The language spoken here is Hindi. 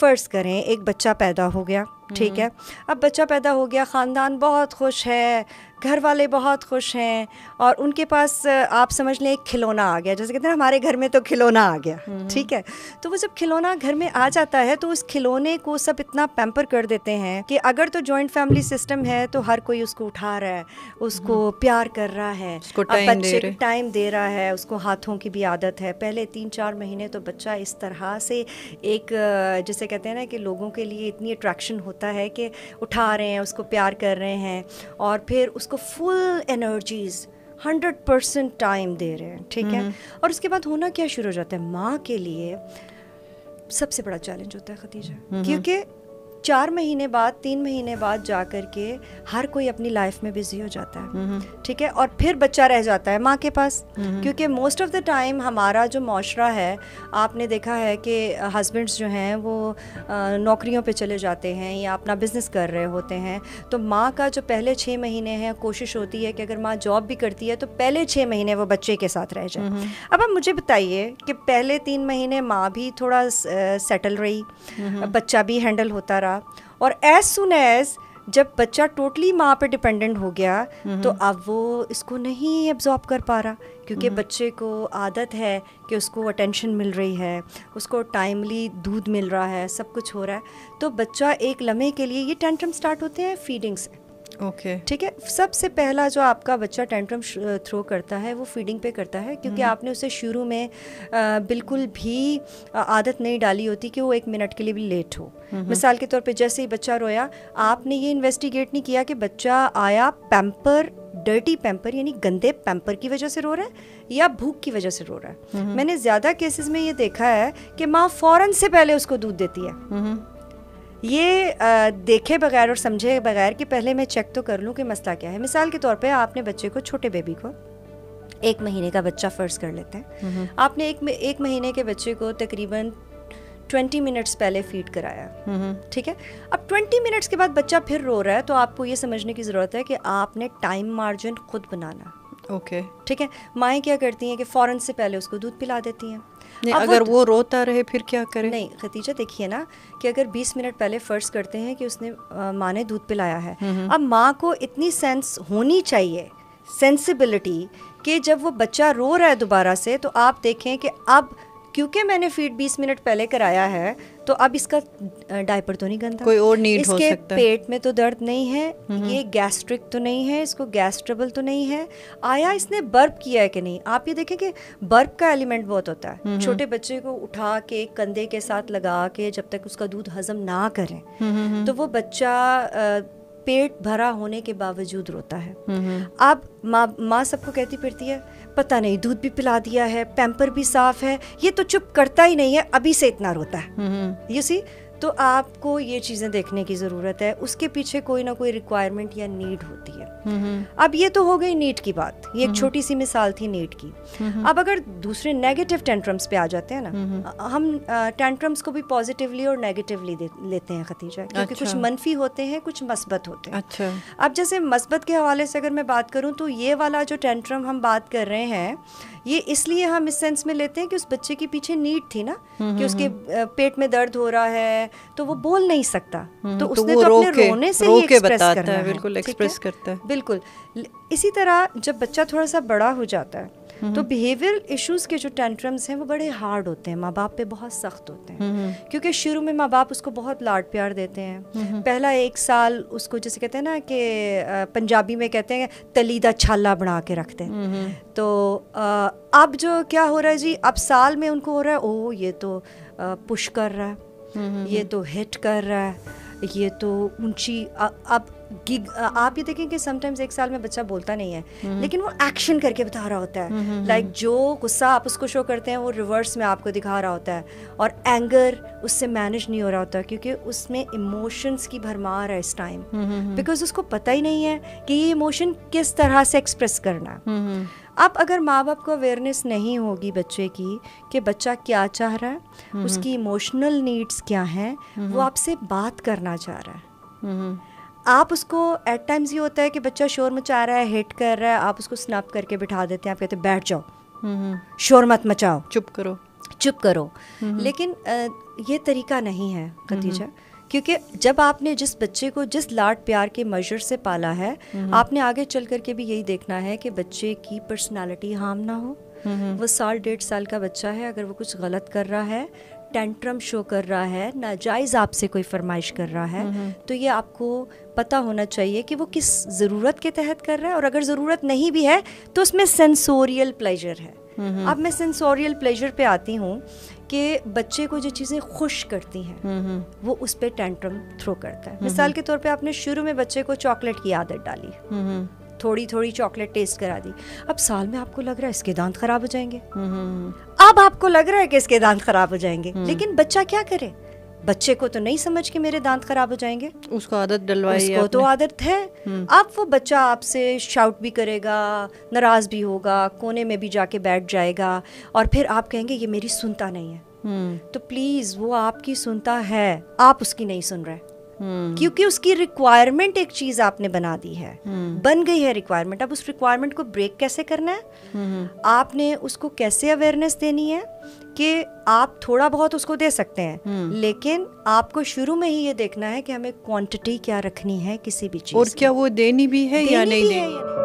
फ़र्ज़ करें एक बच्चा पैदा हो गया, ठीक है, अब बच्चा पैदा हो गया, ख़ानदान बहुत खुश है, घर वाले बहुत खुश हैं, और उनके पास आप समझ लें एक खिलौना आ गया, जैसे कहते हैं हमारे घर में तो खिलौना आ गया, ठीक है। तो वो जब खिलौना घर में आ जाता है तो उस खिलौने को सब इतना पैम्पर कर देते हैं कि अगर तो जॉइंट फैमिली सिस्टम है तो हर कोई उसको उठा रहा है, उसको प्यार कर रहा है, बच्चे को टाइम दे रहा है, उसको हाथों की भी आदत है। पहले 3-4 महीने तो बच्चा इस तरह से एक जिसे कहते हैं ना कि लोगों के लिए इतनी अट्रैक्शन होता है कि उठा रहे हैं, उसको प्यार कर रहे हैं, और फिर उसको फुल एनर्जीज 100% टाइम दे रहे हैं, ठीक है। और उसके बाद होना क्या शुरू हो जाता है, माँ के लिए सबसे बड़ा चैलेंज होता है खदीजा, क्योंकि 4 महीने बाद 3 महीने बाद जा कर के हर कोई अपनी लाइफ में बिजी हो जाता है, ठीक है, और फिर बच्चा रह जाता है माँ के पास, क्योंकि मोस्ट ऑफ द टाइम हमारा जो माशरा है, आपने देखा है कि हस्बैंड्स जो हैं वो नौकरियों पे चले जाते हैं या अपना बिज़नेस कर रहे होते हैं, तो माँ का जो पहले 6 महीने हैं कोशिश होती है कि अगर माँ जॉब भी करती है तो पहले 6 महीने वो बच्चे के साथ रह जाए। अब आप मुझे बताइए कि पहले 3 महीने माँ भी थोड़ा सेटल रही, बच्चा भी हैंडल होता रहा, और एज सुन एज जब बच्चा टोटली माँ पे डिपेंडेंट हो गया तो अब वो इसको नहीं एब्जॉर्ब कर पा रहा, क्योंकि बच्चे को आदत है कि उसको अटेंशन मिल रही है, उसको टाइमली दूध मिल रहा है, सब कुछ हो रहा है, तो बच्चा एक लम्हे के लिए ये टेंट्रम स्टार्ट होते हैं फीडिंग से, ओके, ठीक है। सबसे पहला जो आपका बच्चा टेंट्रम थ्रो करता है वो फीडिंग पे करता है, क्योंकि आपने उसे शुरू में बिल्कुल भी आदत नहीं डाली होती कि वो 1 मिनट के लिए भी लेट हो। मिसाल के तौर पे जैसे ही बच्चा रोया, आपने ये इन्वेस्टिगेट नहीं किया कि बच्चा आया पैम्पर, डर्टी पैम्पर यानी गंदे पैम्पर की वजह से रो रहा है या भूख की वजह से रो रहा है। मैंने ज़्यादा केसेस में ये देखा है कि माँ फ़ौरन से पहले उसको दूध देती है, ये देखे बगैर और समझे बगैर कि पहले मैं चेक तो कर लूँ कि मसला क्या है। मिसाल के तौर पे आपने बच्चे को, छोटे बेबी को, 1 महीने का बच्चा फ़र्ज़ कर लेते हैं, आपने एक महीने के बच्चे को तकरीबन 20 मिनट्स पहले फीड कराया, ठीक है। अब 20 मिनट्स के बाद बच्चा फिर रो रहा है, तो आपको ये समझने की ज़रूरत है कि आपने टाइम मार्जिन खुद बनाना, ओके, ठीक है। माएँ क्या करती हैं कि फ़ौरन से पहले उसको दूध पिला देती हैं। अगर वो रोता रहे फिर क्या करें? नहीं खतीजा, देखिए ना कि अगर 20 मिनट पहले फ़र्ज़ करते हैं कि उसने माँ ने दूध पिलाया है, अब माँ को इतनी सेंस होनी चाहिए, सेंसिबिलिटी, कि जब वो बच्चा रो रहा है दोबारा से, तो आप देखें कि अब क्योंकि मैंने फीड 20 मिनट पहले कराया है तो अब इसका डायपर तो नहीं गंदा, कोई और नीड हो सकता है, इसके पेट में तो दर्द नहीं है, ये गैस्ट्रिक तो नहीं है, इसको गैस ट्रबल तो नहीं है, आया इसने बर्प किया है कि नहीं। आप ये देखें कि बर्प का एलिमेंट बहुत होता है, छोटे बच्चे को उठा के कंधे के साथ लगा के जब तक उसका दूध हजम ना करें तो वो बच्चा पेट भरा होने के बावजूद रोता है। अब माँ सबको कहती फिरती है पता नहीं दूध भी पिला दिया है, पैम्पर भी साफ है, ये तो चुप करता ही नहीं है, अभी से इतना रोता है। यू सी, तो आपको ये चीज़ें देखने की ज़रूरत है, उसके पीछे कोई ना कोई रिक्वायरमेंट या नीड होती है। अब ये तो हो गई नीड की बात, ये एक छोटी सी मिसाल थी नीड की। अब अगर दूसरे नेगेटिव टेंट्रम्स पे आ जाते हैं ना, हम टेंट्रम्स को भी पॉजिटिवली और नेगेटिवली लेते हैं खतीजा, क्योंकि कुछ मनफी होते हैं, कुछ मस्बत होते हैं। अच्छा। अब जैसे मस्बत के हवाले से अगर मैं बात करूँ तो ये वाला जो टेंट्रम हम बात कर रहे हैं, ये इसलिए हम इस सेंस में लेते हैं कि उस बच्चे के पीछे नीड थी ना, कि उसके पेट में दर्द हो रहा है तो वो बोल नहीं सकता, तो उसने तो अपने रोने से ही एक्सप्रेस करना है, बिल्कुल एक्सप्रेस करता है, बिल्कुल। इसी तरह जब बच्चा थोड़ा सा बड़ा हो जाता है तो बिहेवियरल इश्यूज के जो टेंट्रम्स हैं वो बड़े हार्ड होते हैं, माँ बाप पे बहुत सख्त होते हैं, क्योंकि शुरू में माँ बाप उसको बहुत लाड प्यार देते हैं। पहला 1 साल उसको, जैसे कहते हैं ना कि पंजाबी में कहते हैं तलीदा छाला बना के रखते हैं। तो अब जो क्या हो रहा है जी, अब साल में उनको हो रहा है ओ ये तो पुश कर रहा है, ये तो हिट कर रहा है, ये तो ऊंची। अब आप ये देखें कि समटाइम्स 1 साल में बच्चा बोलता नहीं है, लेकिन वो एक्शन करके बता रहा होता है, लाइक जो गुस्सा आप उसको शो करते हैं वो रिवर्स में आपको दिखा रहा होता है, और एंगर उससे मैनेज नहीं हो रहा होता, क्योंकि उसमें इमोशंस की भरमार है इस टाइम, बिकॉज उसको पता ही नहीं है कि ये इमोशन किस तरह से एक्सप्रेस करना है। अब अगर माँ बाप को अवेयरनेस नहीं होगी बच्चे की कि बच्चा क्या चाह रहा है, उसकी इमोशनल नीड्स क्या हैं, वो आपसे बात करना चाह रहा है, आप उसको एट टाइम्स ये होता है कि बच्चा शोर मचा रहा है, हिट कर रहा है, आप उसको स्नैप करके बिठा देते हैं, आप कहते हैं बैठ जाओ, शोर मत मचाओ, चुप करो, चुप करो। लेकिन ये तरीका नहीं है खदीजा, क्योंकि जब आपने जिस बच्चे को जिस लाड प्यार के मेजर से पाला है, आपने आगे चल करके भी यही देखना है कि बच्चे की पर्सनालिटी हार्म ना हो। वो 1.5 साल का बच्चा है, अगर वो कुछ गलत कर रहा है, टेंट्रम शो कर रहा है, नाजायज़ आपसे कोई फरमाइश कर रहा है, तो ये आपको पता होना चाहिए कि वो किस ज़रूरत के तहत कर रहा है, और अगर ज़रूरत नहीं भी है तो उसमें सेंसोरियल प्लेजर है। अब मैं सेंसोरियल प्लेजर पे आती हूँ कि बच्चे को जो चीज़ें खुश करती हैं वो उस पर टेंट्रम थ्रो करता है। मिसाल के तौर पे आपने शुरू में बच्चे को चॉकलेट की आदत डाली, थोड़ी थोड़ी चॉकलेट टेस्ट करा दी, अब साल में आपको लग रहा है इसके दांत खराब हो जाएंगे, अब आपको लग रहा है कि इसके दांत खराब हो जाएंगे, लेकिन बच्चा क्या करे? बच्चे को तो नहीं समझ के मेरे दांत खराब हो जाएंगे, उसको आदत डलवाई, उसको तो आदत है। अब वो बच्चा आपसे शाउट भी करेगा, नाराज भी होगा, कोने में भी जाके बैठ जाएगा, और फिर आप कहेंगे ये मेरी सुनता नहीं है। तो प्लीज वो आपकी सुनता है, आप उसकी नहीं सुन रहे, क्योंकि उसकी रिक्वायरमेंट एक चीज आपने बना दी है, बन गई है रिक्वायरमेंट। अब उस रिक्वायरमेंट को ब्रेक कैसे करना है? आपने उसको कैसे अवेयरनेस देनी है कि आप थोड़ा बहुत उसको दे सकते हैं, लेकिन आपको शुरू में ही ये देखना है कि हमें क्वांटिटी क्या रखनी है किसी भी चीज, और क्या वो देनी भी है या नहीं देनी।